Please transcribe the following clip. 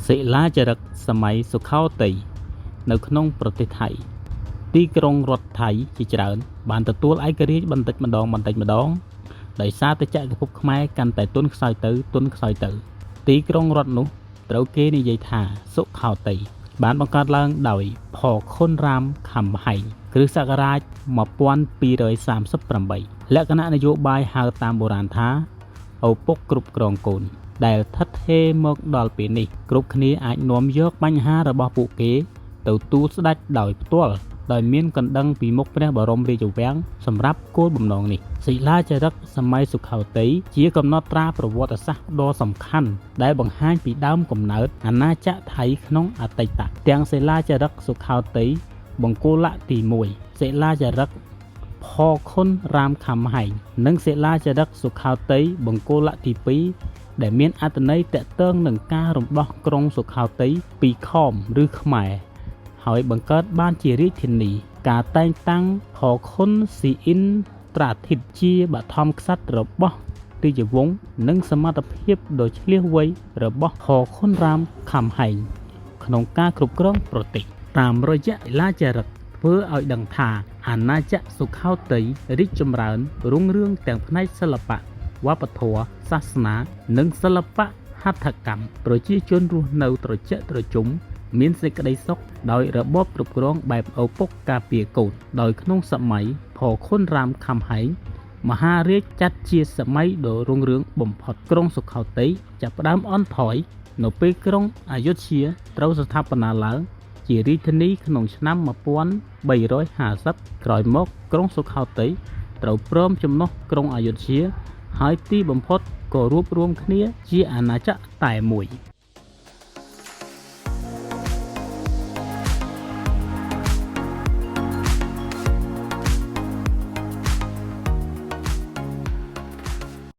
សិលាចារឹកសម័យសុខោទ័យនៅក្នុងប្រទេសថៃទីក្រុងរដ្ឋថៃជាច្រើនបានទទួលឯករាជ្យបន្តិចម្ដងដោយសារតែចក្រភពខ្មែរកាន់តែទន់ខ្សោយទៅទីក្រុងរដ្ឋនោះត្រូវគេនិយាយថាសុខោទ័យបានបង្កើតឡើងដោយផខុនរាមខំហែងគ្រិស្តសករាជ1238លក្ខណៈនយោបាយហៅតាមបុរាណថាឪពុកគ្រប់គ្រងកូនដែលថិតថេរមកដល់ពេលនេះគ្រប់គ្នាអាចនាំយកបញ្ហារបស់ពួកគេទៅទូលស្ដេចដោយផ្ទាល់ដោយមានកណ្ដឹងពីមុខព្រះបរមរាជវាំងសម្រាប់គោលបំណងនេះសិលាចារឹកសម័យសុខោទ័យជាកំណត់ត្រាប្រវត្តិសាស្ត្រដ៏សំខាន់ដែលបង្ហាញពីដើមកំណើតអាណាចក្រថៃក្នុងអតីតទាំងសិលាចារឹកសុខោទ័យបង្គោលទី1សិលាចារឹកផខុនរាមខំហែងនិងសិលាចារឹកសុខោទ័យបង្គោលទី2ដែលមានអត្ថន័យទាក់ទងនឹងការរំដោះក្រុងសុខោទ័យពីខមឬខ្មែរហើយបង្កើតបានជារាជធានីការតែងតាំងផខុនស៊ីអ៊ីនត្រាធិតជាបឋមក្សត្ររបស់រាជវង្សនិងសមត្ថភាពដ៏ឈ្លាសវៃរបស់ផខុនរាមខំហែងក្នុងការគ្រប់គ្រងប្រទេសតាមរយៈសិលាចារឹកធ្វើឲ្យដឹងថាអាណាចក្រសុខោទ័យរីកចម្រើនរុងរឿងទាំងផ្នែកសិល្បៈវប្បធម៌សាសនានិងសិល្បៈហត្ថកម្មប្រជាជនរស់នៅត្រជាក់ត្រជុំមានសេចក្តីសុខដោយរបបគ្រប់គ្រងបែបឪពុកការពារកូនដោយក្នុងសម័យផខុនរាមខំហែងមហារាជចាត់ជាសម័យដ៏រុងរឿងបំផុតក្រុងសុខោទ័យចាប់ផ្ដើមអន់ថយនៅពេលក្រុងអយុធ្យាត្រូវស្ថាបនាឡើងជារាជធានីក្នុងឆ្នាំ1350ក្រោយមកក្រុងសុខោទ័យត្រូវព្រមចំណុះក្រុងអយុធ្យាហើយទីបំផុតក៏រួបរวมគ្នាជាអាណាចក្រតែមួយ